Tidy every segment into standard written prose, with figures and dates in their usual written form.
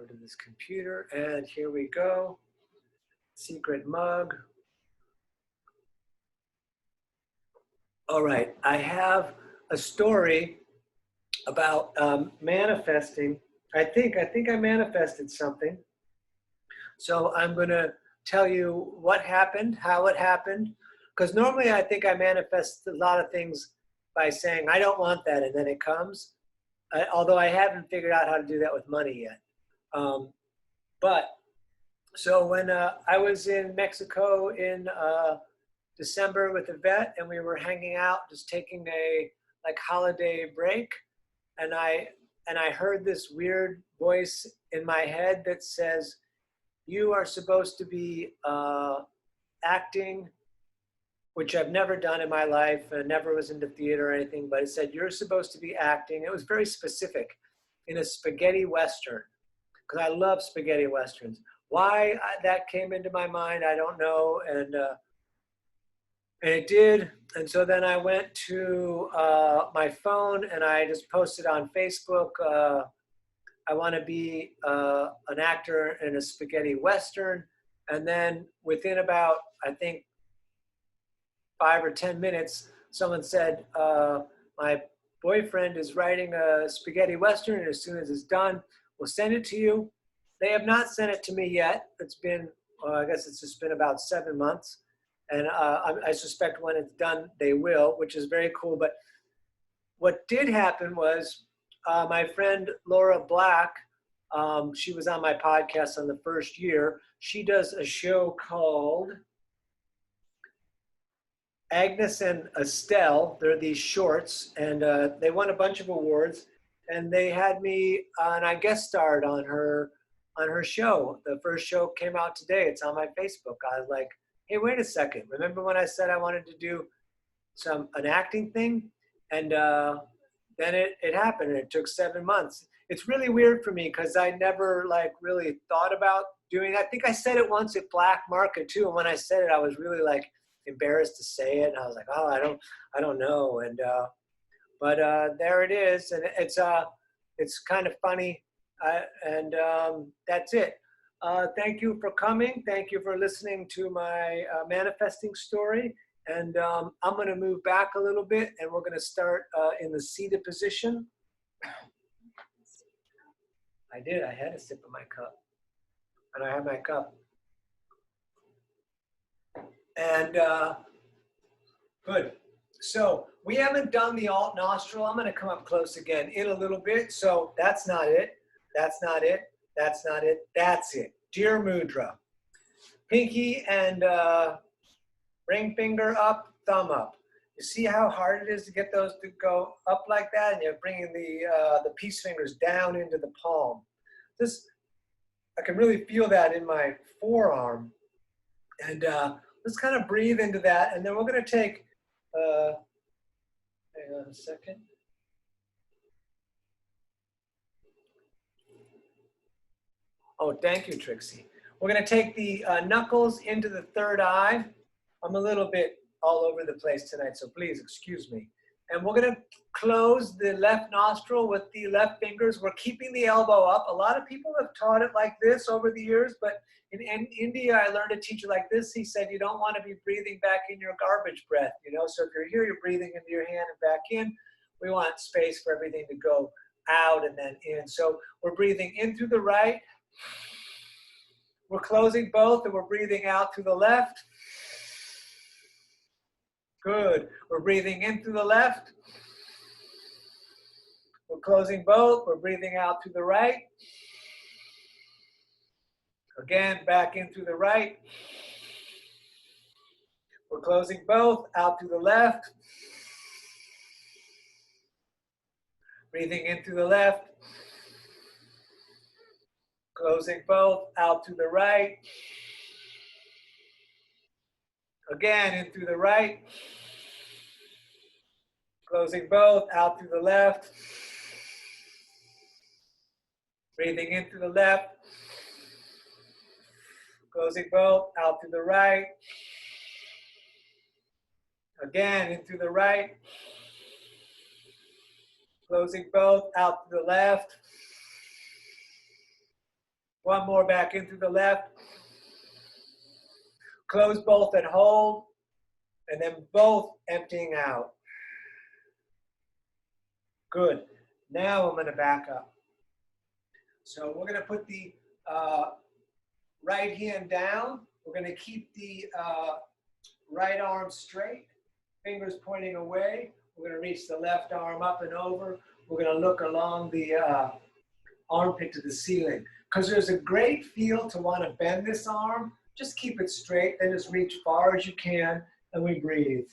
onto this computer, and here we go. Secret mug. All right, I have a story about manifesting. I think I manifested something. So I'm going to tell you what happened, how it happened, because normally I think I manifest a lot of things by saying I don't want that, and then it comes. Although I haven't figured out how to do that with money yet. But so when I was in Mexico in December with the vet, and we were hanging out, just taking a like holiday break, and I heard this weird voice in my head that says, "You are supposed to be acting," which I've never done in my life, and never was into theater or anything, but it said, "You're supposed to be acting." It was very specific, in a spaghetti Western, because I love spaghetti Westerns. Why that came into my mind, I don't know, and it did. And so then I went to my phone, and I just posted on Facebook, I want to be an actor in a spaghetti Western. And then within about, I think, 5 or 10 minutes, someone said, my boyfriend is writing a spaghetti Western, and as soon as it's done, we'll send it to you. They have not sent it to me yet. It's been, I guess it's just been about 7 months. And I suspect when it's done, they will, which is very cool. But what did happen was my friend Laura Black, she was on my podcast on the first year. She does a show called Agnes and Estelle. They're these shorts, and they won a bunch of awards. And they had me, and I guest starred on her show. The first show came out today. It's on my Facebook. I was like, hey, wait a second. Remember when I said I wanted to do an acting thing? And then it happened, and it took 7 months. It's really weird for me because I never like really thought about doing. I think I said it once at Black Market too, and when I said it, I was really like embarrassed to say it, and I was like, oh, I don't know. And but there it is, and it's kind of funny, and that's it. Thank you for coming. Thank you for listening to my manifesting story. And I'm going to move back a little bit, and we're going to start in the seated position. I did. I had a sip of my cup, and I have my cup. And good. So we haven't done the alt nostril. I'm going to come up close again in a little bit. So that's not it. That's not it. That's not it. That's it. Dear Mudra. Pinky and ring finger up, thumb up. You see how hard it is to get those to go up like that? And you're bringing the peace fingers down into the palm. I can really feel that in my forearm. And let's kind of breathe into that. And then we're going to take, hang on a second. Oh, thank you, Trixie. We're going to take the knuckles into the third eye. I'm a little bit all over the place tonight, so please excuse me. And we're going to close the left nostril with the left fingers. We're keeping the elbow up. A lot of people have taught it like this over the years, but in India, I learned a teacher like this. He said, you don't want to be breathing back in your garbage breath, you know? So if you're here, you're breathing into your hand and back in. We want space for everything to go out and then in. So we're breathing in through the right. We're closing both, and we're breathing out through the left. Good. We're breathing in through the left. We're closing both. We're breathing out through the right. Again, back in through the right. We're closing both, out through the left. Breathing in through the left. Closing both, out through the right. Again, in through the right. Closing both, out through the left. Breathing in through the left. Closing both, out through the right. Again, in through the right. Closing both, out through the left. One more back in through the left. Close both and hold, and then both emptying out. Good. Now I'm going to back up. So we're going to put the right hand down. We're going to keep the right arm straight, fingers pointing away. We're going to reach the left arm up and over. We're going to look along the armpit to the ceiling. Because there's a great feel to want to bend this arm. Just keep it straight, then just reach far as you can, and we breathe.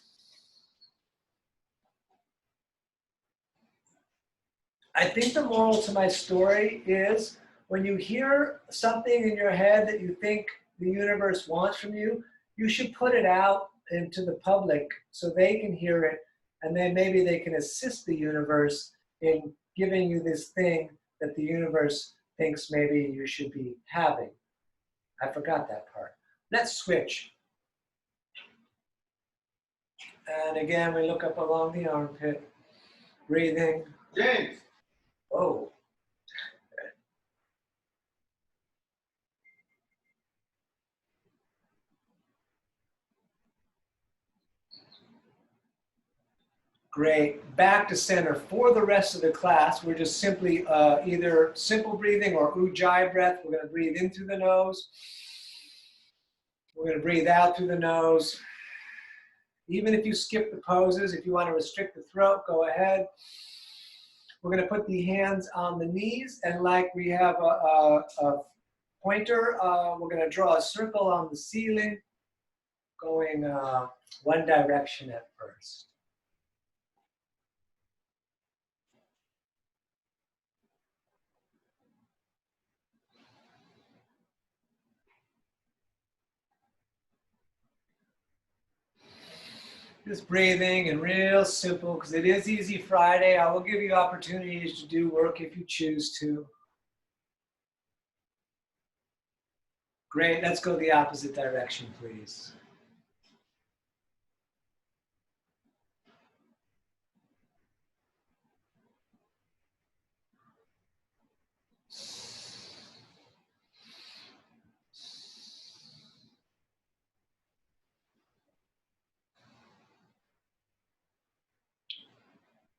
I think the moral to my story is when you hear something in your head that you think the universe wants from you, you should put it out into the public so they can hear it, and then maybe they can assist the universe in giving you this thing that the universe thinks maybe you should be having. I forgot that part. Let's switch. And again, we look up along the armpit, breathing. James. Oh. Great. Back to center. For the rest of the class, we're just simply either simple breathing or ujjayi breath. We're going to breathe in through the nose. We're going to breathe out through the nose. Even if you skip the poses, if you want to restrict the throat, go ahead. We're going to put the hands on the knees, and like we have a pointer, we're going to draw a circle on the ceiling, going one direction at first. Just breathing and real simple, because it is Easy Friday. I will give you opportunities to do work if you choose to. Great, let's go the opposite direction, please.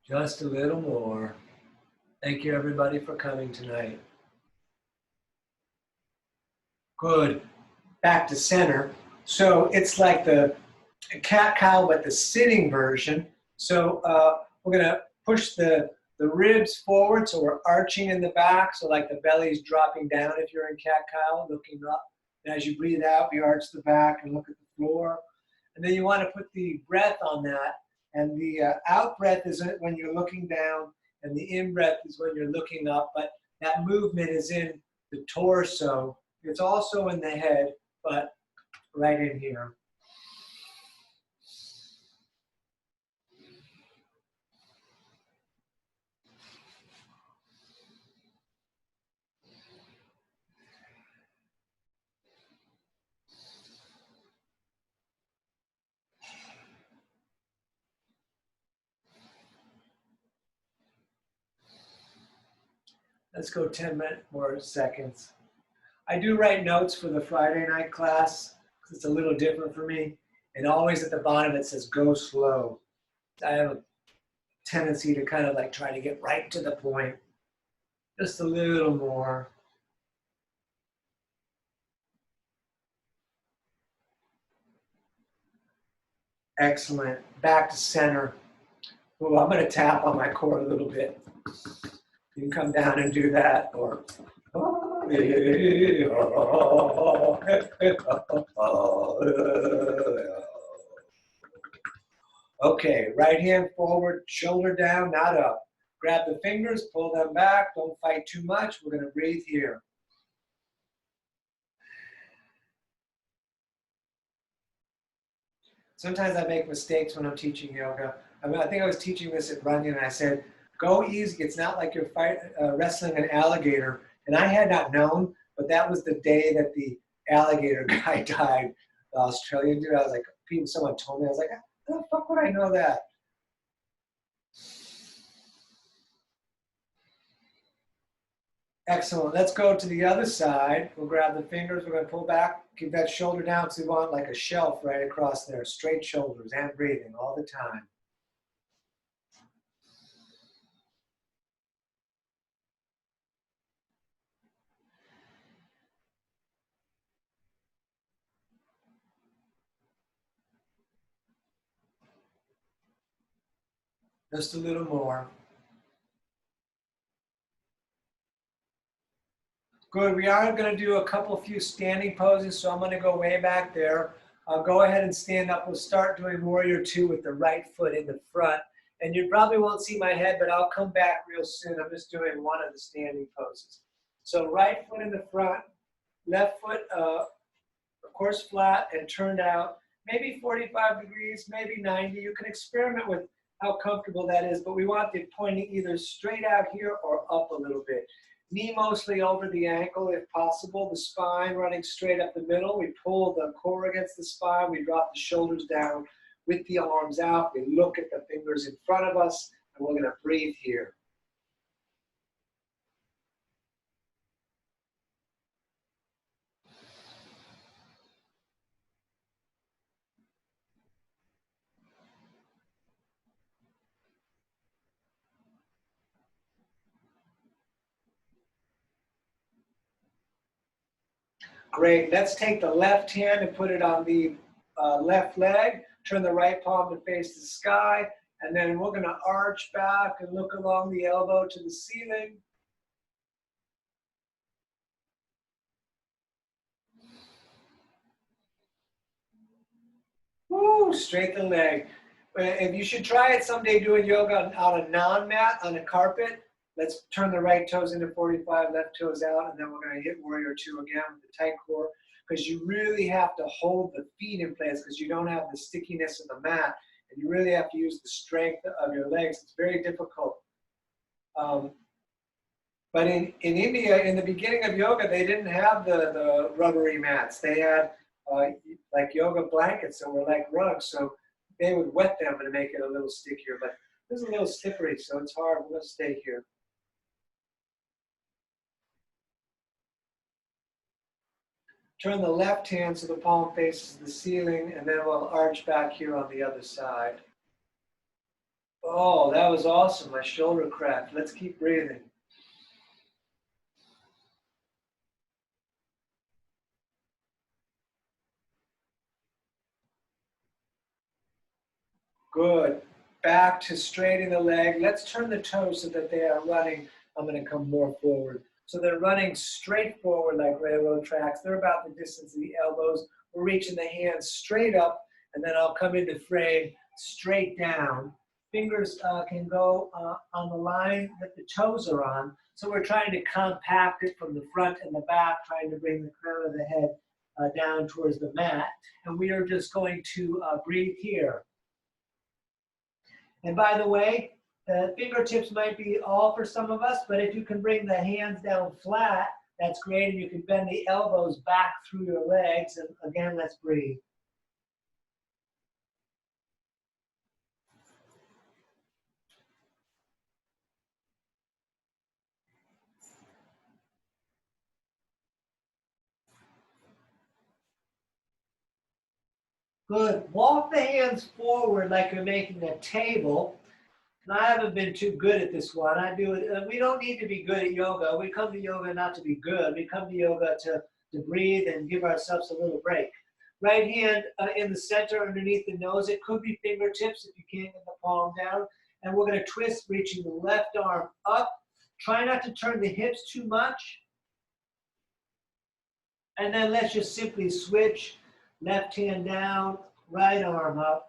Just a little more. Thank you, everybody, for coming tonight. Good. Back to center. So it's like the cat-cow, but the sitting version. So we're going to push the ribs forward, so we're arching in the back, so like the belly's dropping down if you're in cat-cow, looking up. And as you breathe out, you arch the back and look at the floor. And then you want to put the breath on that. And the out breath is when you're looking down, and the in breath is when you're looking up. But that movement is in the torso. It's also in the head, but right in here. Let's go 10 more seconds. I do write notes for the Friday night class because it's a little different for me. And always at the bottom it says go slow. I have a tendency to kind of like try to get right to the point. Just a little more. Excellent. Back to center. Ooh, I'm going to tap on my core a little bit. You can come down and do that, or okay, right hand forward, shoulder down, not up. Grab the fingers, pull them back, don't fight too much. We're going to breathe here. Sometimes I make mistakes when I'm teaching yoga. I think I was teaching this at Runyon, and I said, go easy. It's not like you're wrestling an alligator. And I had not known, but that was the day that the alligator guy died, the Australian dude. I was like, someone told me, I was like, how the fuck would I know that? Excellent. Let's go to the other side. We'll grab the fingers. We're going to pull back. Keep that shoulder down so we want like a shelf right across there. Straight shoulders and breathing all the time. Just a little more. Good. We are going to do a few standing poses, so I'm going to go way back there. I'll go ahead and stand up. We'll start doing warrior two with the right foot in the front. And you probably won't see my head, but I'll come back real soon. I'm just doing one of the standing poses. So right foot in the front, left foot, of course, flat and turned out, maybe 45 degrees, maybe 90. You can experiment with how comfortable that is, but we want it pointing either straight out here or up a little bit. Knee mostly over the ankle if possible, the spine running straight up the middle. We pull the core against the spine, we drop the shoulders down with the arms out. We look at the fingers in front of us, and we're gonna breathe here. Great. Let's take the left hand and put it on the left leg. Turn the right palm to face the sky. And then we're going to arch back and look along the elbow to the ceiling. Woo, straighten the leg. If you should try it someday doing yoga on a non-mat, on a carpet. Let's turn the right toes into 45, left toes out, and then we're going to hit warrior two again with the tight core, because you really have to hold the feet in place because you don't have the stickiness of the mat, and you really have to use the strength of your legs. It's very difficult. But in India, in the beginning of yoga, they didn't have the rubbery mats. They had like yoga blankets that were like rugs, so they would wet them and make it a little stickier. But this is a little slippery, so it's hard. We're going to stay here. Turn the left hand so the palm faces the ceiling, and then we'll arch back here on the other side. Oh, that was awesome. My shoulder cracked. Let's keep breathing. Good. Back to straightening the leg. Let's turn the toes so that they are running. I'm going to come more forward. So they're running straight forward like railroad tracks. They're about the distance of the elbows. We're reaching the hands straight up, and then I'll come into frame straight down. Fingers can go on the line that the toes are on. So we're trying to compact it from the front and the back, trying to bring the crown of the head down towards the mat. And we are just going to breathe here. And by the way, the fingertips might be all for some of us, but if you can bring the hands down flat, that's great. And you can bend the elbows back through your legs. And again, let's breathe. Good. Walk the hands forward like you're making a table. And I haven't been too good at this one. I do it. We don't need to be good at yoga. We come to yoga not to be good. We come to yoga to breathe and give ourselves a little break. Right hand in the center underneath the nose. It could be fingertips if you can't get the palm down. And we're going to twist, reaching the left arm up. Try not to turn the hips too much. And then let's just simply switch. Left hand down, right arm up.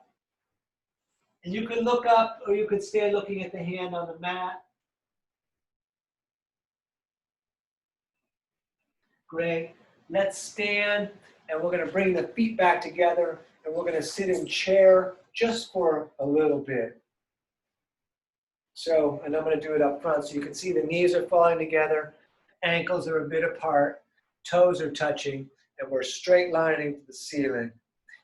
And you can look up or you could stay looking at the hand on the mat. Great. Let's stand and we're going to bring the feet back together and we're going to sit in chair just for a little bit. So, and I'm going to do it up front so you can see the knees are falling together, ankles are a bit apart, toes are touching, and we're straight lining to the ceiling.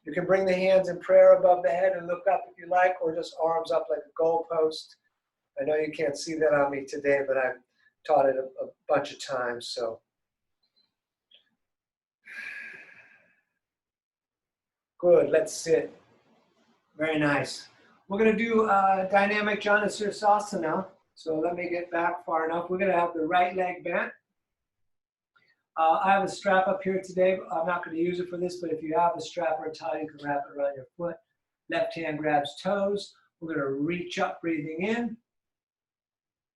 You can bring the hands in prayer above the head and look up if you like, or just arms up like a goalpost. I know you can't see that on me today, but I'm taught it a bunch of times, so. Good, let's sit. Very nice. We're gonna do dynamic Janu Sirsasana. So let me get back far enough. We're gonna have the right leg bent. I have a strap up here today. I'm not gonna use it for this, but if you have a strap or a tie, you can wrap it around your foot. Left hand grabs toes. We're gonna reach up, breathing in.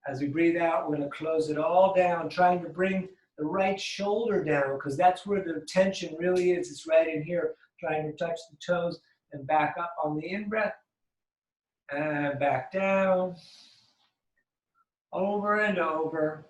As we breathe out, we're gonna close it all down, trying to bring the right shoulder down, because that's where the tension really is. It's right in here, trying to touch the toes and back up on the in-breath. And back down. Over and over.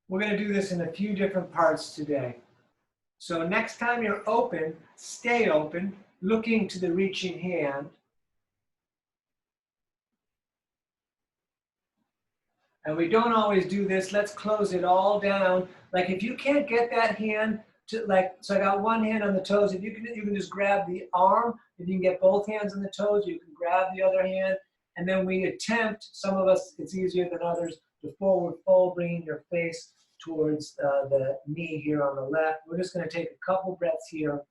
We're going to do this in a few different parts today. So next time you're open, stay open, looking to the reaching hand. And we don't always do this. Let's close it all down. Like if you can't get that hand to so I got one hand on the toes. If you can just grab the arm. If you can get both hands on the toes, you can grab the other hand. And then we attempt, some of us, it's easier than others, to forward fold, bringing your face towards the knee here on the left. We're just going to take a couple breaths here.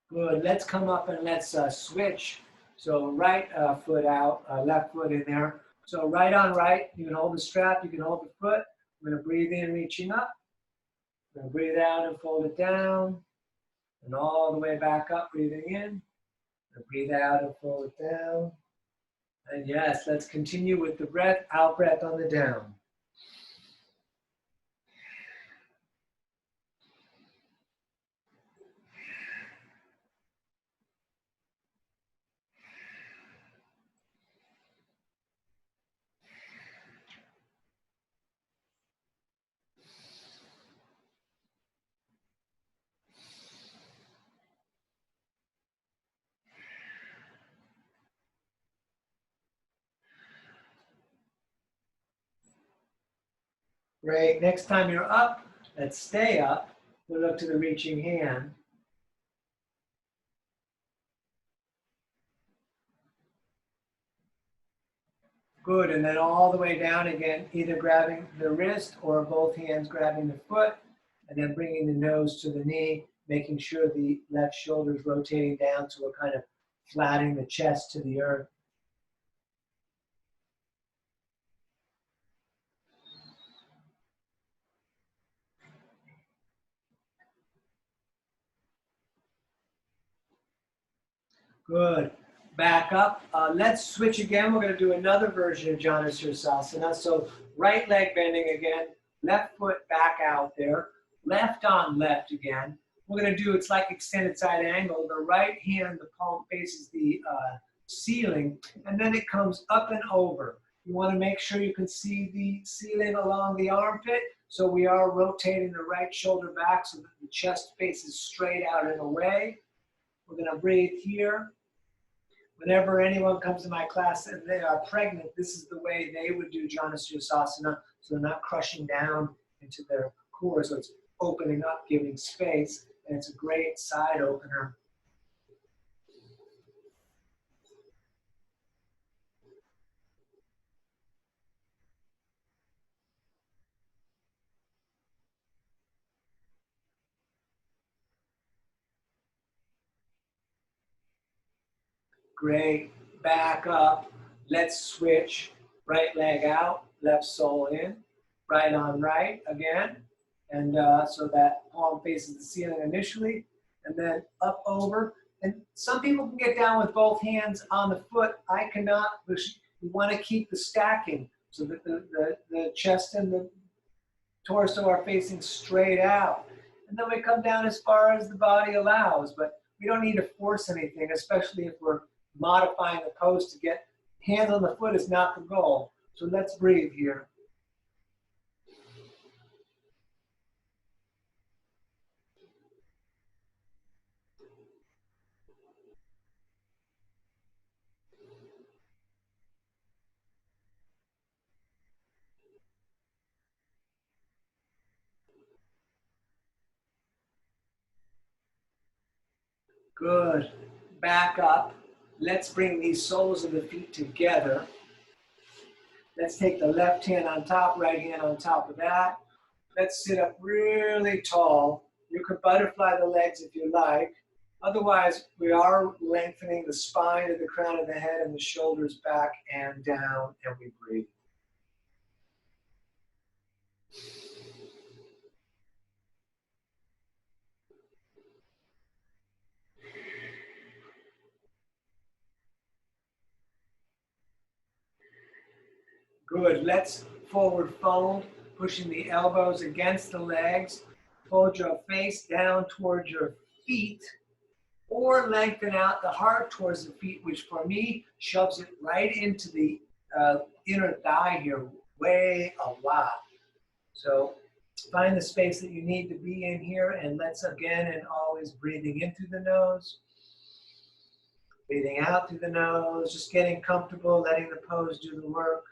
Good. Let's come up and let's switch. So right foot out, left foot in there. So right on right, you can hold the strap, you can hold the foot. We're going to breathe in, reaching up. We're going to breathe out and fold it down. And all the way back up, breathing in. And breathe out and fold it down. And yes, let's continue with the breath, out breath on the down. Great. Next time you're up, let's stay up. We'll look to the reaching hand. Good, and then all the way down again, either grabbing the wrist or both hands grabbing the foot, and then bringing the nose to the knee, making sure the left shoulder is rotating down so we're kind of flattening the chest to the earth. Good. Back up. Let's switch again. We're going to do another version of Janu Sirsasana. So right leg bending again, left foot back out there, left on left again. We're going to do, it's like extended side angle. The right hand, the palm faces the ceiling, and then it comes up and over. You want to make sure you can see the ceiling along the armpit. So we are rotating the right shoulder back so that the chest faces straight out and away. We're going to breathe here. Whenever anyone comes to my class and they are pregnant, this is the way they would do Janu Sirsasana, so they're not crushing down into their core, so it's opening up, giving space, and it's a great side opener. Great. Back up. Let's switch. Right leg out, left sole in. Right on right again. And so that palm faces the ceiling initially. And then up over. And some people can get down with both hands on the foot. I cannot. You want to keep the stacking so that the chest and the torso are facing straight out. And then we come down as far as the body allows. But we don't need to force anything, especially if we're modifying the pose to get hands on the foot is not the goal. So let's breathe here. Good. Back up. Let's bring these soles of the feet together. Let's take the left hand on top, right hand on top of that. Let's sit up really tall. You can butterfly the legs if you like. Otherwise, we are lengthening the spine of the crown of the head and the shoulders back and down, and we breathe. Good. Let's forward fold, pushing the elbows against the legs. Fold your face down towards your feet, or lengthen out the heart towards the feet, which for me shoves it right into the inner thigh here, way a lot. So find the space that you need to be in here, and let's again and always breathing in through the nose, breathing out through the nose, just getting comfortable, letting the pose do the work.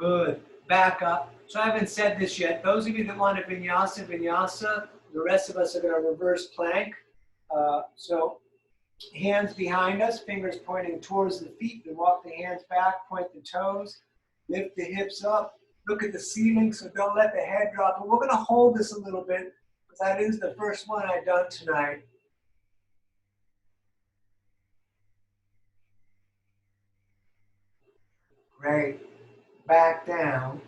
Good. Back up. So I haven't said this yet. Those of you that want to vinyasa, vinyasa. The rest of us are going to reverse plank. So hands behind us, fingers pointing towards the feet. Then walk the hands back, point the toes, lift the hips up, look at the ceiling, so don't let the head drop. And we're going to hold this a little bit because that is the first one I've done tonight. Great. Back down.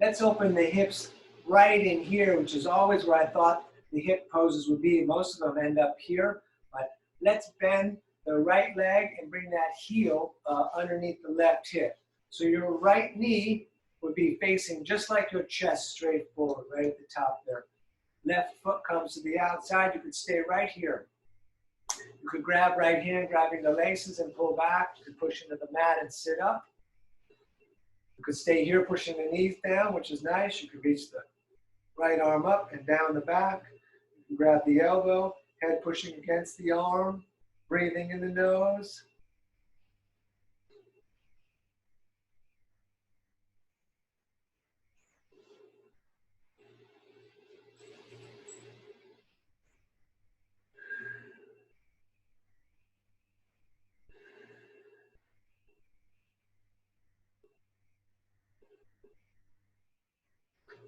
Let's open the hips right in here, which is always where I thought the hip poses would be. Most of them end up here, but let's bend the right leg and bring that heel underneath the left hip. So your right knee would be facing just like your chest, straight forward, right at the top there. Left foot comes to the outside. You could stay right here. You could grab right hand, grabbing the laces and pull back. You could push into the mat and sit up. You could stay here pushing the knees down, which is nice. You could reach the right arm up and down the back. You can grab the elbow, head pushing against the arm, breathing in the nose.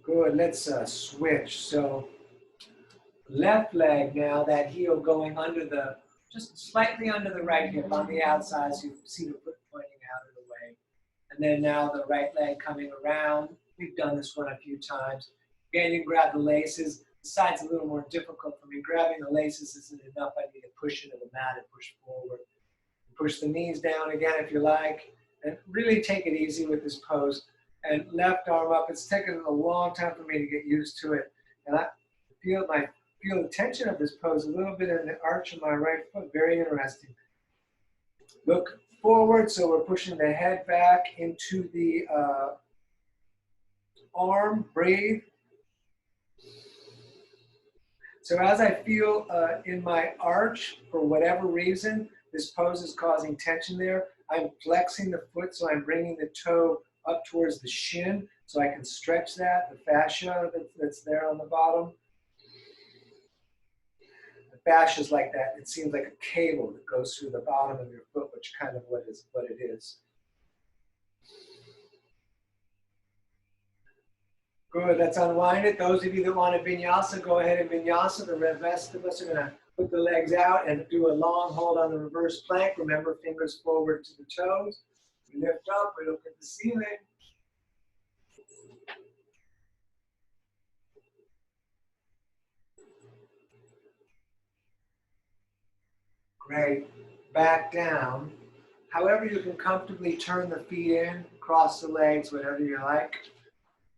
Good, let's switch. So left leg now, that heel going under the, just slightly under the right hip on the outside, so you see the foot pointing out of the way. And then now the right leg coming around. We've done this one a few times. Again, you can grab the laces. The side's a little more difficult for me. Grabbing the laces isn't enough. I need to push into the mat and push forward. Push the knees down again if you like. And really take it easy with this pose. And left arm up. It's taken a long time for me to get used to it. And I feel the tension of this pose a little bit in the arch of my right foot. Very interesting. Look forward, so we're pushing the head back into the arm. Breathe. So as I feel in my arch, for whatever reason, this pose is causing tension there, I'm flexing the foot, so I'm bringing the toe up towards the shin, so I can stretch that, the fascia that's there on the bottom. The fascia is like that. It seems like a cable that goes through the bottom of your foot, which kind of what it is. Good, let's unwind it. Those of you that want to vinyasa, go ahead and vinyasa. The rest of us are going to put the legs out and do a long hold on the reverse plank. Remember, fingers forward to the toes. We lift up, we look at the ceiling. Great. Back down. However you can comfortably turn the feet in, cross the legs, whatever you like.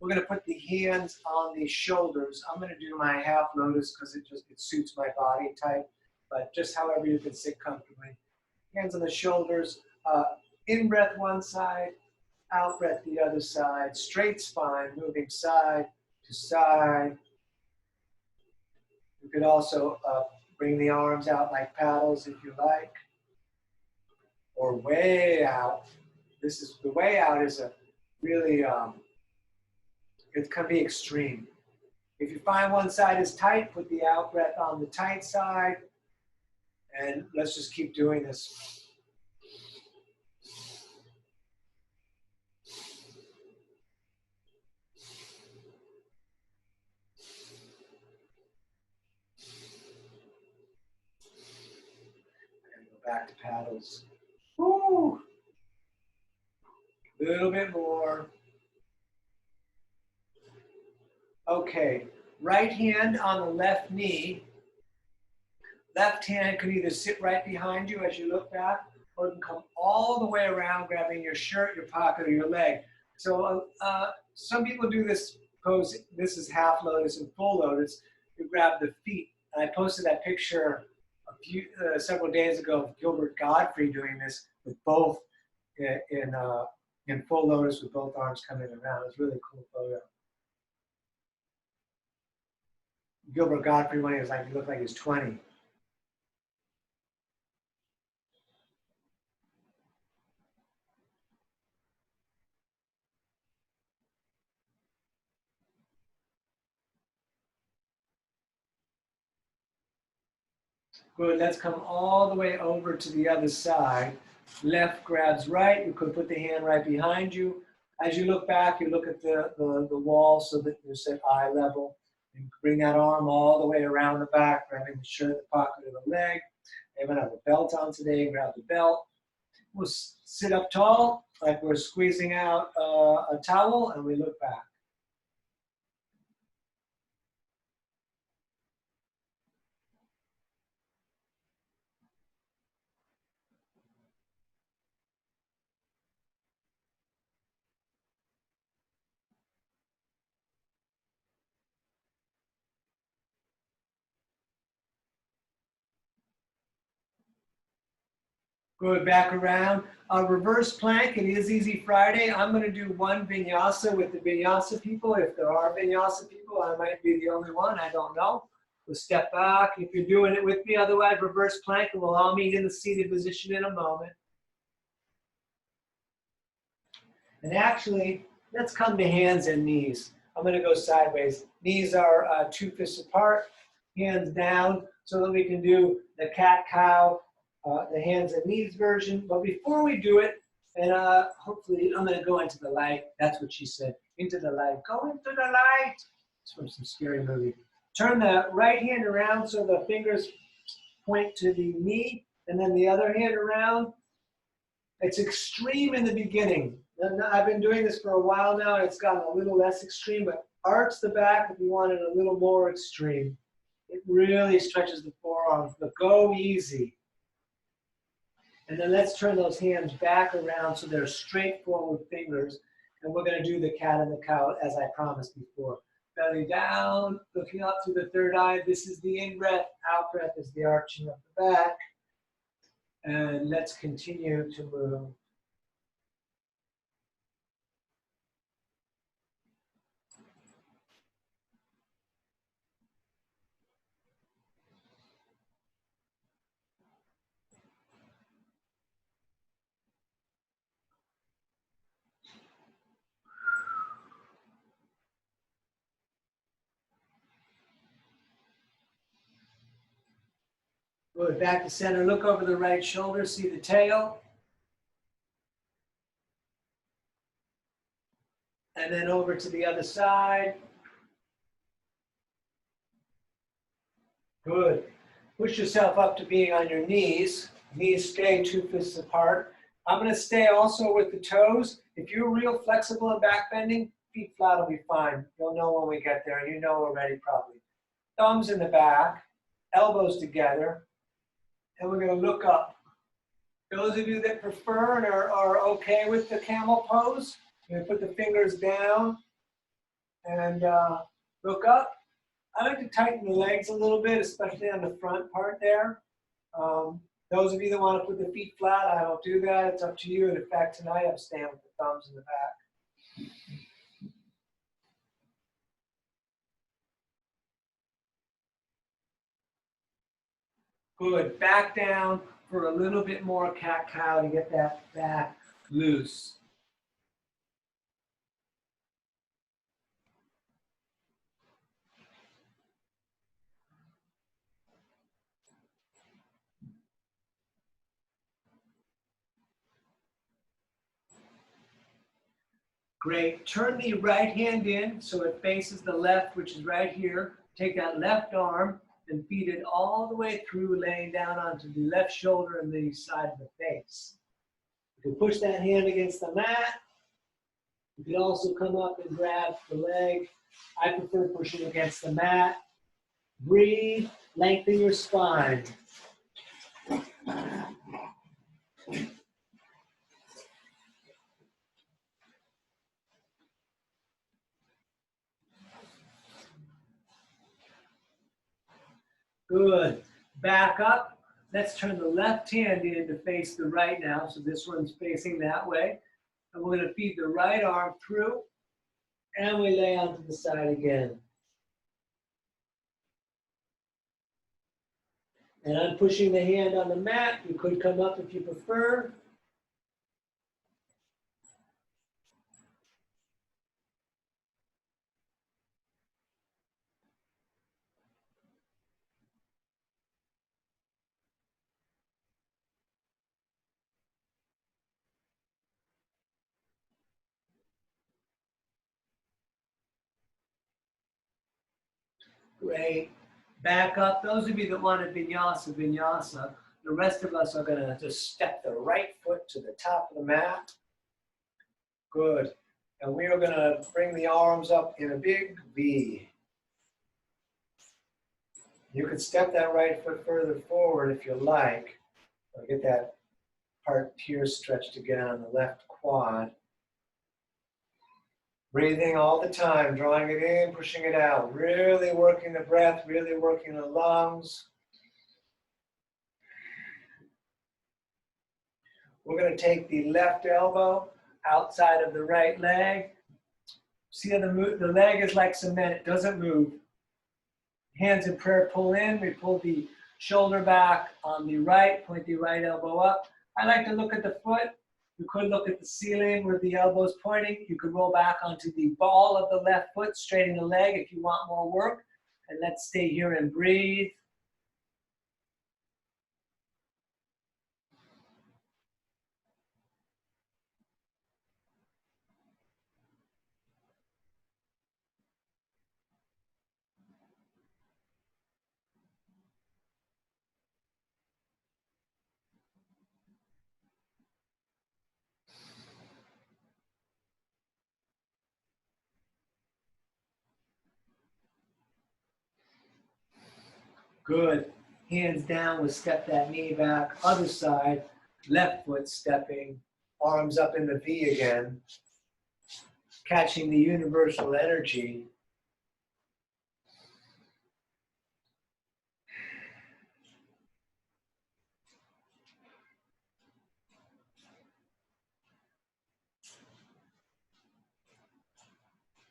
We're going to put the hands on the shoulders. I'm going to do my half lotus because it suits my body type, but just however you can sit comfortably. Hands on the shoulders. In breath one side, out breath the other side. Straight spine, moving side to side. You could also bring the arms out like paddles if you like, or way out. This is the way out is a really it can be extreme. If you find one side is tight, put the out breath on the tight side, and let's just keep doing this. And go back to paddles. Woo! A little bit more. Okay, right hand on the left knee. Left hand can either sit right behind you as you look back, or it can come all the way around, grabbing your shirt, your pocket, or your leg. So some people do this pose. This is half lotus and full lotus. You grab the feet. And I posted that picture several days ago of Gilbert Godfrey doing this with both in full lotus with both arms coming around. It's a really cool photo. Gilbert Godfrey, when he was like, he looked like he was 20. Good, let's come all the way over to the other side. Left grabs right, you could put the hand right behind you. As you look back, you look at the wall so that you're at eye level. And bring that arm all the way around the back, grabbing the shirt, the pocket of the leg. I'm gonna have a belt on today, grab the belt. We'll sit up tall, like we're squeezing out a towel, and we look back. Good, back around. Reverse plank, it is Easy Friday. I'm gonna do one vinyasa with the vinyasa people. If there are vinyasa people, I might be the only one, I don't know. We'll step back if you're doing it with me. Otherwise, reverse plank, and we'll all meet in the seated position in a moment. And actually, let's come to hands and knees. I'm gonna go sideways. Knees are 2 fists apart, hands down, so that we can do the cat-cow, the hands and knees version. But before we do it, and hopefully I'm gonna go into the light. That's what she said, into the light. Go into the light. It's from some scary movie. Turn the right hand around so the fingers point to the knee, and then the other hand around. It's extreme in the beginning. I've been doing this for a while now. It's gotten a little less extreme, but arch the back if you want it a little more extreme. It really stretches the forearms, but go easy. And then let's turn those hands back around so they're straightforward fingers. And we're going to do the cat and the cow as I promised before. Belly down, looking up through the third eye. This is the in-breath. Out-breath is the arching of the back. And let's continue to move. Good, back to center. Look over the right shoulder, see the tail. And then over to the other side. Good. Push yourself up to being on your knees. Knees stay 2 fists apart. I'm going to stay also with the toes. If you're real flexible and back bending, feet flat will be fine. You'll know when we get there. You know already probably. Thumbs in the back, elbows together, and we're going to look up. Those of you that prefer and are okay with the camel pose, you're going to put the fingers down and look up. I like to tighten the legs a little bit, especially on the front part there. Those of you that want to put the feet flat, I don't do that. It's up to you. And in fact, tonight I'm staying with the thumbs in the back. Good. Back down for a little bit more cat-cow to get that back loose. Great. Turn the right hand in so it faces the left, which is right here. Take that left arm and feed it all the way through, laying down onto the left shoulder and the side of the face. You can push that hand against the mat. You can also come up and grab the leg. I prefer pushing against the mat. Breathe, lengthen your spine. Good. Back up. Let's turn the left hand in to face the right now. So this one's facing that way. And we're going to feed the right arm through. And we lay onto the side again. And I'm pushing the hand on the mat. You could come up if you prefer. Great. Back up. Those of you that want to vinyasa, vinyasa. The rest of us are going to just step the right foot to the top of the mat. Good. And we are going to bring the arms up in a big V. You can step that right foot further forward if you like. Or get that part here stretched again on the left quad. Breathing all the time, drawing it in, pushing it out. Really working the breath, really working the lungs. We're going to take the left elbow outside of the right leg. See how the leg is like cement, it doesn't move. Hands in prayer, pull in. We pull the shoulder back on the right, point the right elbow up. I like to look at the foot. You could look at the ceiling where the elbow is pointing. You could roll back onto the ball of the left foot, straighten the leg if you want more work. And let's stay here and breathe. Good. Hands down, we'll step that knee back. Other side, left foot stepping, arms up in the V again. Catching the universal energy.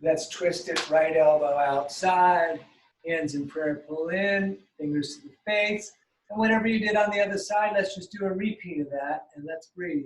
Let's twist it, right elbow outside, hands in prayer, pull in, fingers to the face. And whatever you did on the other side, let's just do a repeat of that, and let's breathe.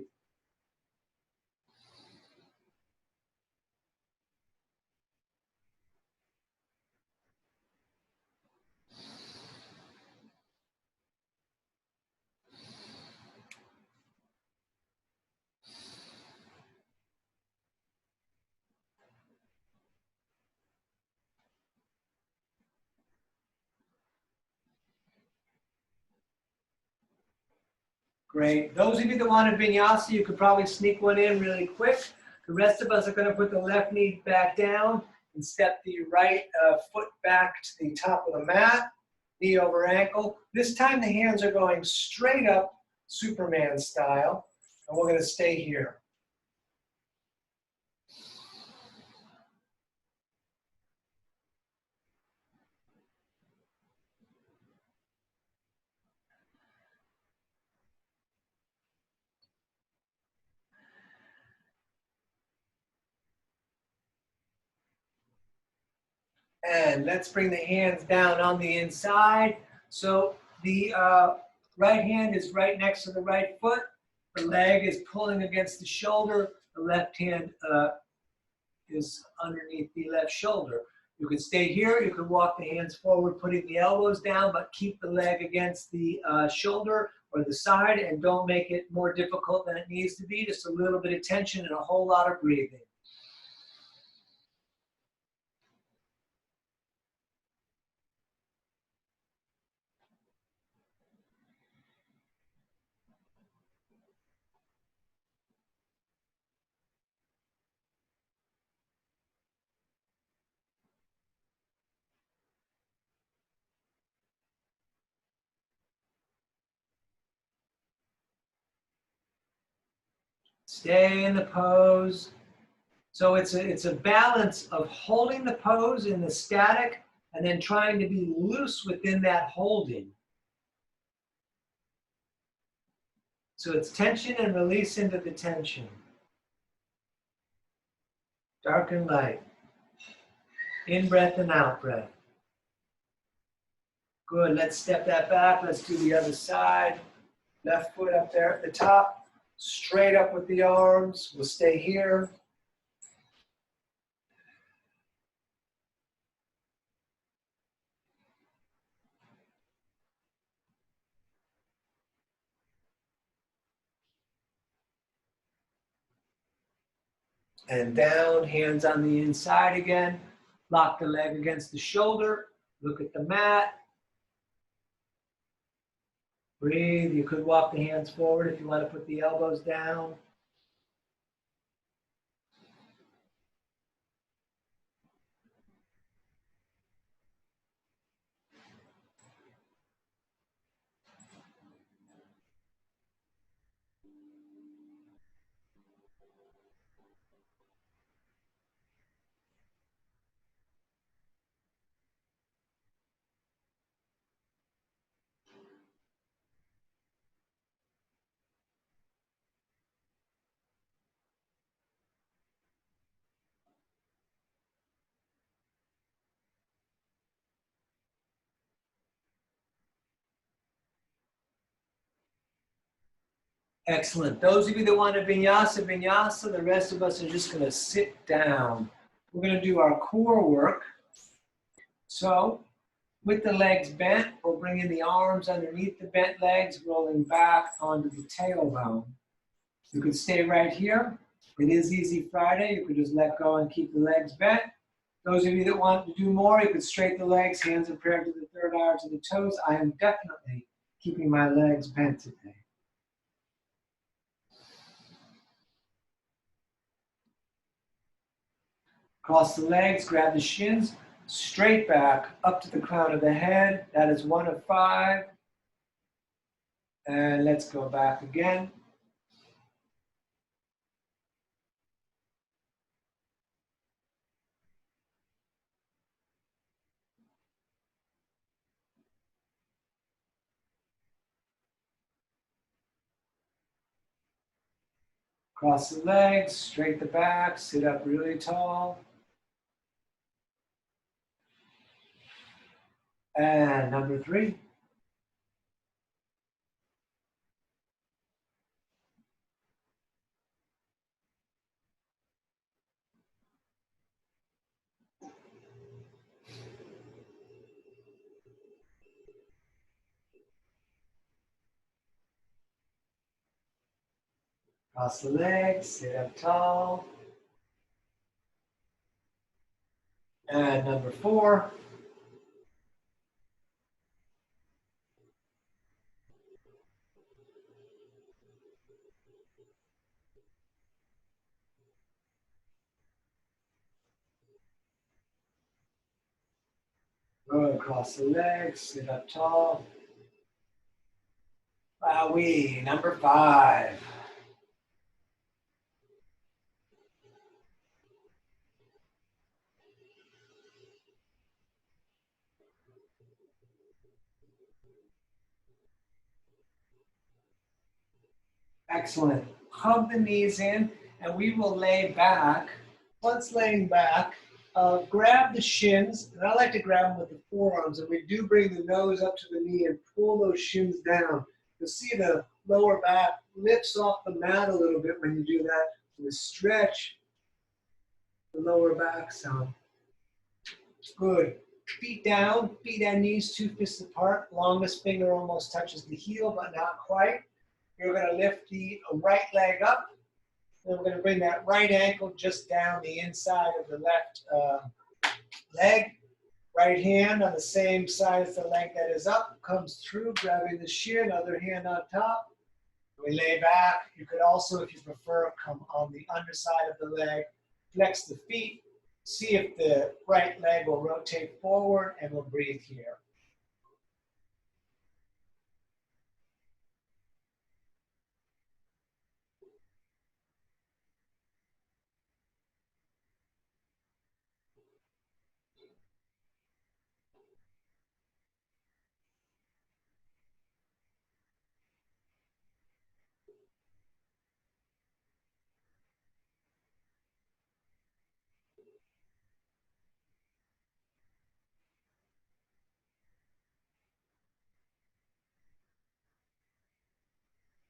Great. Those of you that want a vinyasa, you could probably sneak one in really quick. The rest of us are going to put the left knee back down and step the right foot back to the top of the mat. knee over ankle. This time the hands are going straight up, Superman style, and we're going to stay here. And let's bring the hands down on the inside. So the right hand is right next to the right foot. The leg is pulling against the shoulder. The left hand is underneath the left shoulder. You can stay here. You can walk the hands forward, putting the elbows down, but keep the leg against the shoulder or the side, and don't make it more difficult than it needs to be. Just a little bit of tension and a whole lot of breathing. Stay in the pose. So it's a balance of holding the pose in the static and then trying to be loose within that holding. So it's tension and release into the tension. Dark and light. In breath and out breath. Good, let's step that back. Let's do the other side. Left foot up there at the top. Straight up with the arms. We'll stay here. And down, hands on the inside again. Lock the leg against the shoulder. Look at the mat. Breathe. You could walk the hands forward if you want to put the elbows down. Excellent. Those of you that want to vinyasa, vinyasa. The rest of us are just going to sit down. We're going to do our core work. So with the legs bent, we'll bring in the arms underneath the bent legs, rolling back onto the tailbone. You could stay right here. It is Easy Friday. You could just let go and keep the legs bent. Those of you that want to do more, you could straighten the legs, hands in prayer to the third eye to the toes. I am definitely keeping my legs bent today. Cross the legs, grab the shins, straight back, up to the crown of the head. That is 1 of 5. And let's go back again. Cross the legs, straight the back, sit up really tall. And number 3. Cross the legs, sit up tall. And number 4. Go across the legs, sit up tall. Wowee, number 5. Excellent. Hug the knees in, and we will lay back. Once laying back, grab the shins, and I like to grab them with the forearms, and we do bring the nose up to the knee and pull those shins down. You'll see the lower back lifts off the mat a little bit when you do that. We stretch the lower back some. Good. Feet down, feet and knees 2 fists apart. Longest finger almost touches the heel, but not quite. You're going to lift the right leg up. Then we're going to bring that right ankle just down the inside of the left leg. Right hand on the same side as the leg that is up comes through, grabbing the shin, other hand on top. We lay back. You could also, if you prefer, come on the underside of the leg, flex the feet, see if the right leg will rotate forward, and we'll breathe here.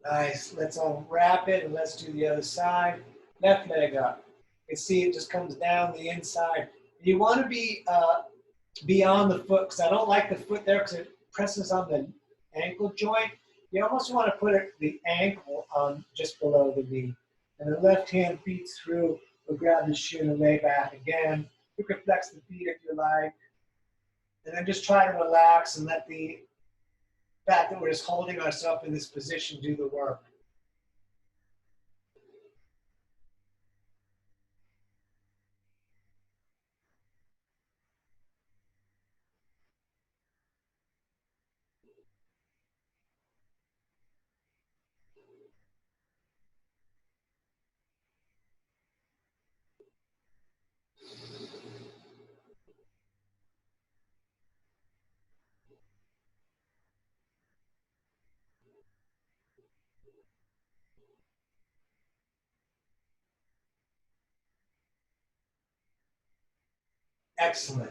Nice. Let's unwrap it and let's do the other side. Left leg up. You can see it just comes down the inside. You want to be beyond the foot because I don't like the foot there because it presses on the ankle joint. You almost want to put the ankle on just below the knee. And the left hand feeds through. We'll grab the shin and lay back again. You can flex the feet if you like. And then just try to relax and let the fact that we're just holding ourselves in this position do the work. Excellent.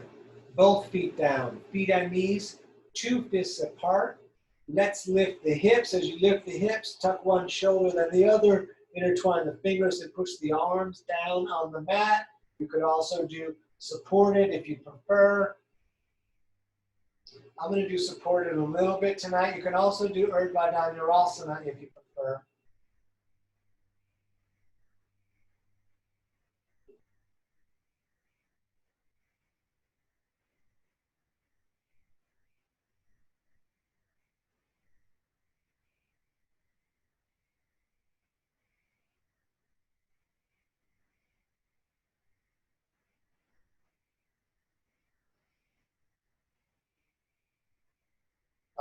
Both feet down, feet and knees, 2 fists apart. Let's lift the hips. As you lift the hips, tuck one shoulder, then the other. Intertwine the fingers and push the arms down on the mat. You could also do supported if you prefer. I'm going to do supported a little bit tonight. You can also do Urdhva Dhanurasana if you prefer.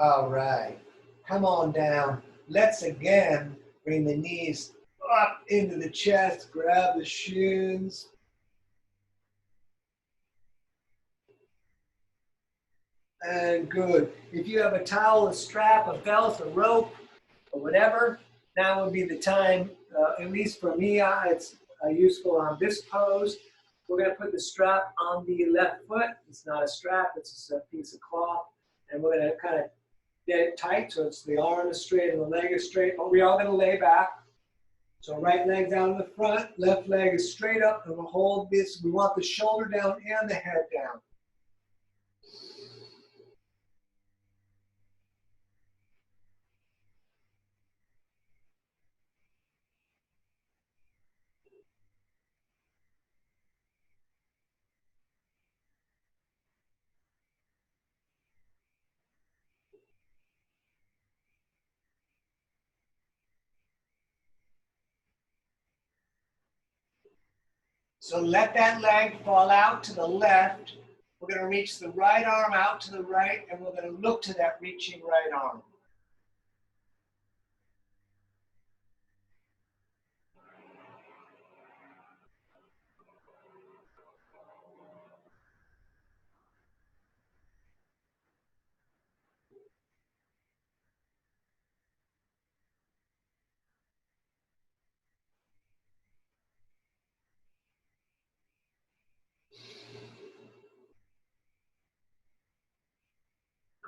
All right. Come on down. Let's again bring the knees up into the chest. Grab the shins. And good. If you have a towel, a strap, a belt, a rope, or whatever, now would be the time, at least for me, it's useful on this pose. We're going to put the strap on the left foot. It's not a strap, it's just a piece of cloth. And we're going to kind of get it tight so it's the arm is straight and the leg is straight. But we're all going to lay back. So right leg down in the front, left leg is straight up, and we'll hold this. We want the shoulder down and the head down. So let that leg fall out to the left. We're going to reach the right arm out to the right, and we're going to look to that reaching right arm.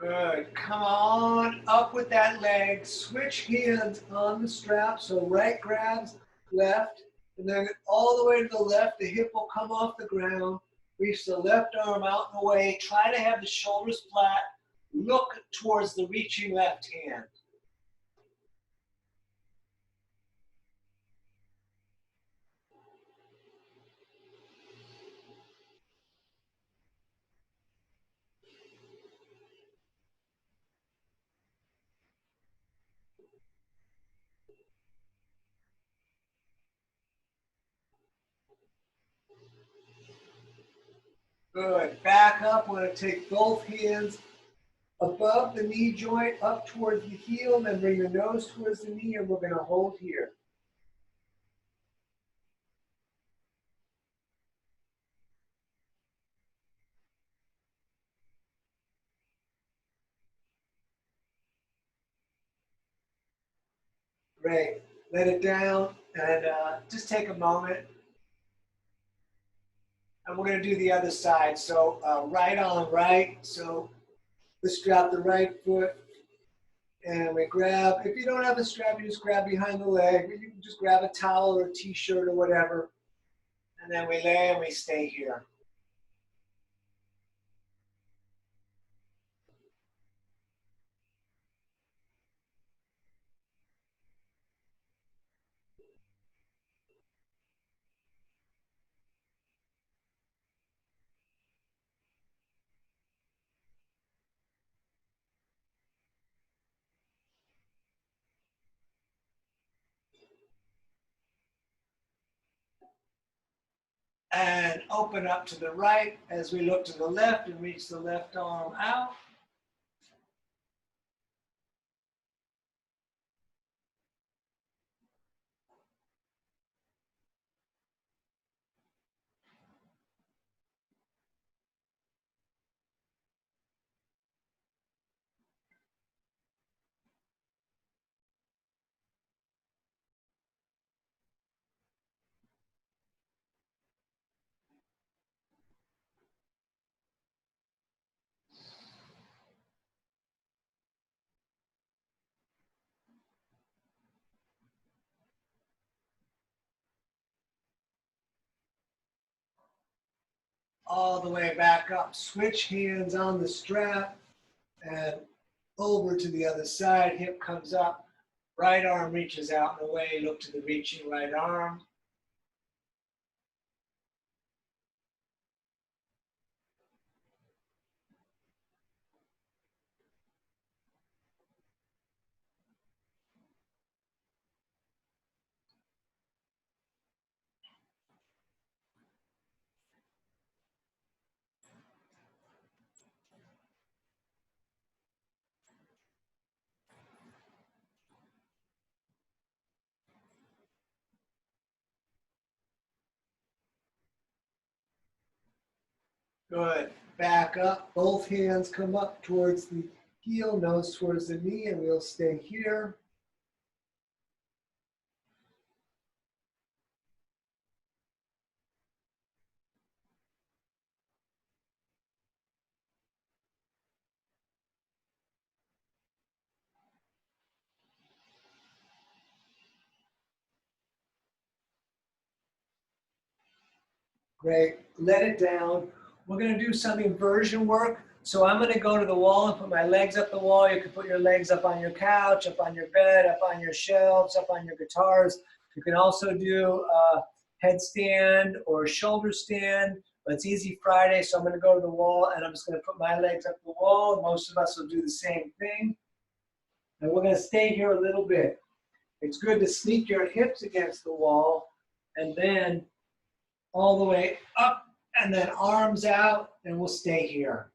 Good. Come on up with that leg. Switch hands on the strap. So right grabs left, and then all the way to the left. The hip will come off the ground. Reach the left arm out and away. Try to have the shoulders flat. Look towards the reaching left hand. Good. Back up. We're going to take both hands above the knee joint, up towards the heel, and then bring the nose towards the knee, and we're going to hold here. Great. Let it down, and just take a moment. And we're going to do the other side. So right on right. So let's strap the right foot, and we grab. If you don't have a strap, you just grab behind the leg. You can just grab a towel or a t-shirt or whatever. And then we lay and we stay here. And open up to the right as we look to the left and reach the left arm out. All the way back up. Switch hands on the strap and over to the other side. Hip comes up. Right arm reaches out and away. Look to the reaching right arm. Good. Back up. Both hands come up towards the heel, nose towards the knee, and we'll stay here. Great. Let it down. We're going to do some inversion work. So I'm going to go to the wall and put my legs up the wall. You can put your legs up on your couch, up on your bed, up on your shelves, up on your guitars. You can also do a headstand or shoulder stand, but it's easy Friday, so I'm going to go to the wall and I'm just going to put my legs up the wall. Most of us will do the same thing. And we're going to stay here a little bit. It's good to sneak your hips against the wall and then all the way up And then arms out, and we'll stay here.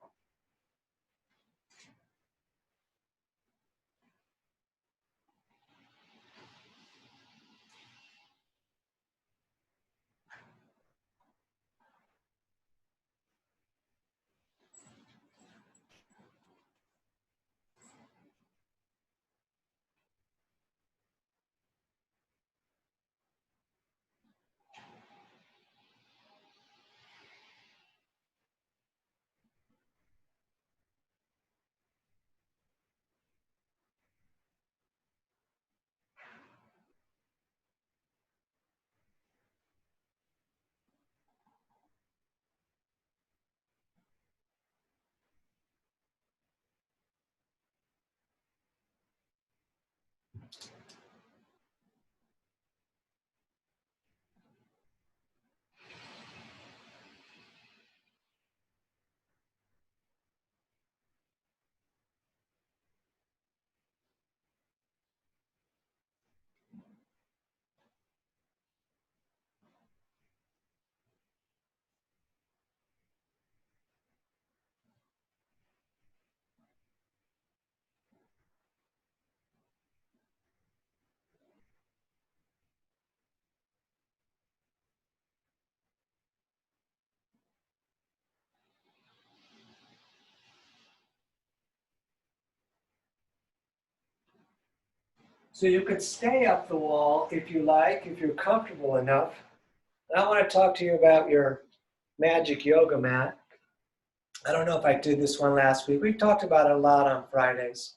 So you could stay up the wall if you like, if you're comfortable enough. I want to talk to you about your magic yoga mat. I don't know if I did this one last week. We've talked about it a lot on Fridays.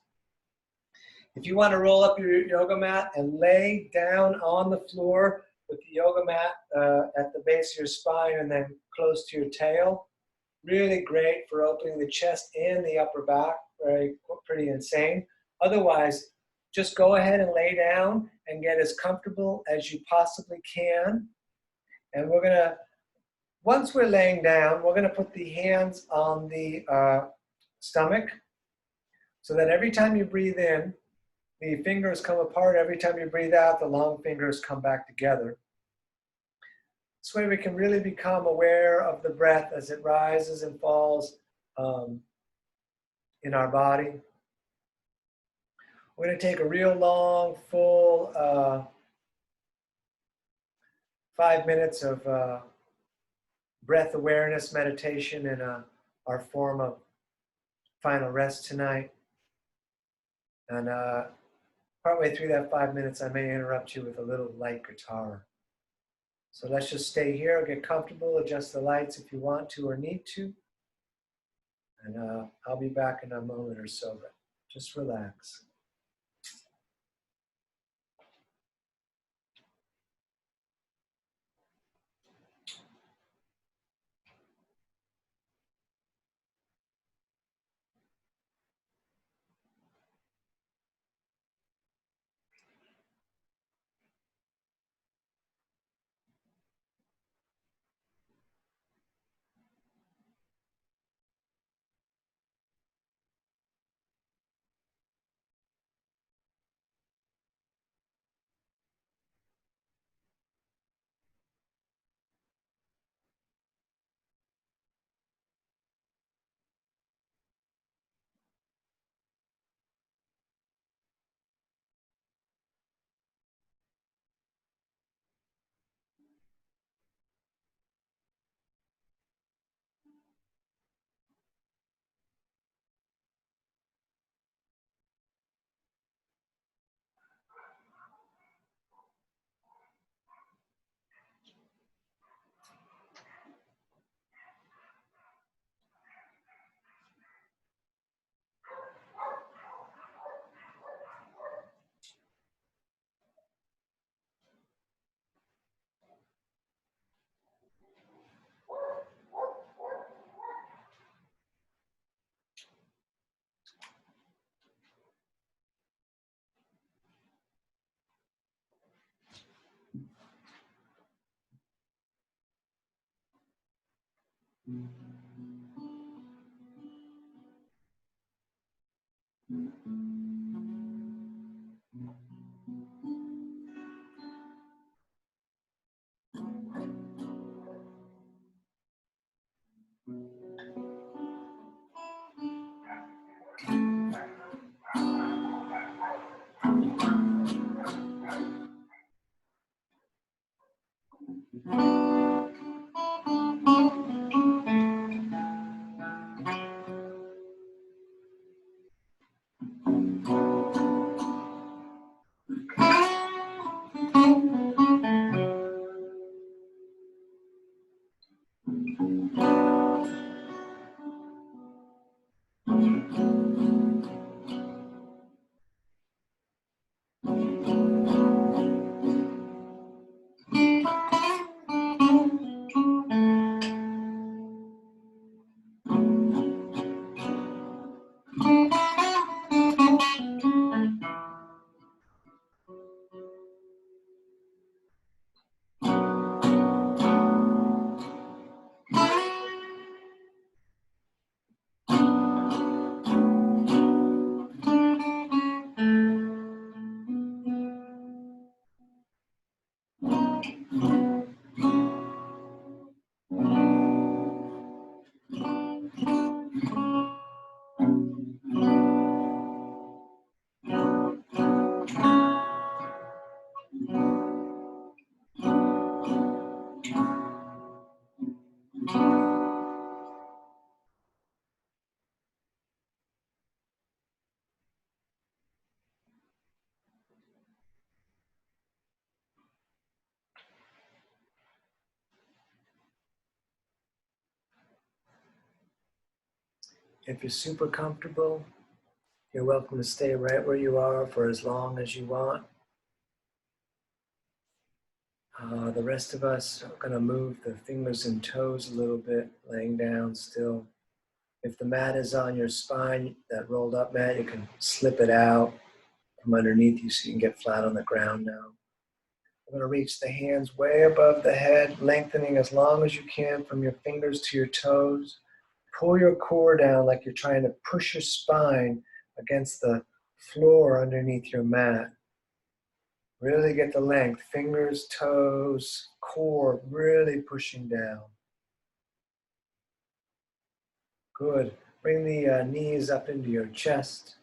If you want to roll up your yoga mat and lay down on the floor with the yoga mat at the base of your spine and then close to your tail, really great for opening the chest and the upper back. Pretty insane. Otherwise, just go ahead and lay down and get as comfortable as you possibly can. And we're going to, once we're laying down, we're going to put the hands on the stomach so that every time you breathe in, the fingers come apart. Every time you breathe out, the long fingers come back together. This way we can really become aware of the breath as it rises and falls in our body. We're going to take a real long, full 5 minutes of breath awareness meditation in our form of final rest tonight. And partway through that 5 minutes, I may interrupt you with a little light guitar. So let's just stay here, get comfortable, adjust the lights if you want to or need to. And I'll be back in a moment or so, but just relax. If you're super comfortable, you're welcome to stay right where you are for as long as you want. The rest of us are going to move the fingers and toes a little bit, laying down still. If the mat is on your spine, that rolled up mat, you can slip it out from underneath you so you can get flat on the ground now. We're going to reach the hands way above the head, lengthening as long as you can from your fingers to your toes. Pull your core down like you're trying to push your spine against the floor underneath your mat. Really get the length, fingers, toes, core, really pushing down. Good. Bring the knees up into your chest.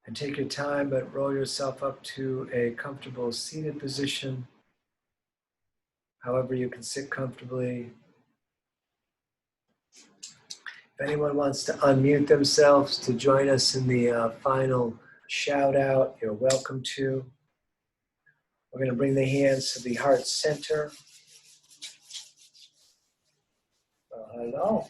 And take your time, but roll yourself up to a comfortable seated position. However you can sit comfortably. If anyone wants to unmute themselves to join us in the final shout out, you're welcome to. We're going to bring the hands to the heart center. Hello.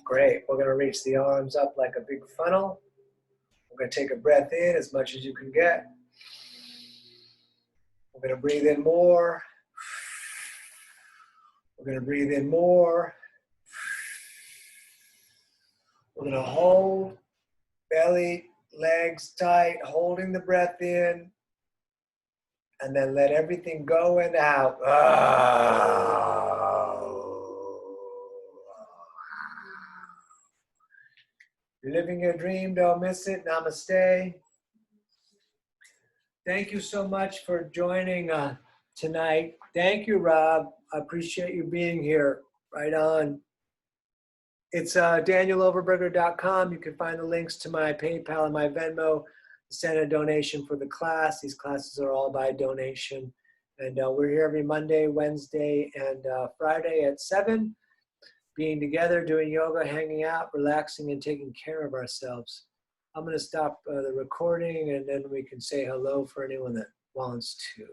Great. We're going to reach the arms up like a big funnel. We're going to take a breath in as much as you can get. We're going to breathe in more. We're going to breathe in more. We're going to hold, belly, legs tight, holding the breath in, and then let everything go and out. You're living your dream, don't miss it. Namaste. Thank you so much for joining tonight. Thank you, Rob. I appreciate you being here. Right on. It's danieloverberger.com. You can find the links to my PayPal and my Venmo. Send a donation for the class. These classes are all by donation. And we're here every Monday, Wednesday, and Friday at 7, being together, doing yoga, hanging out, relaxing, and taking care of ourselves. I'm going to stop the recording, and then we can say hello for anyone that wants to.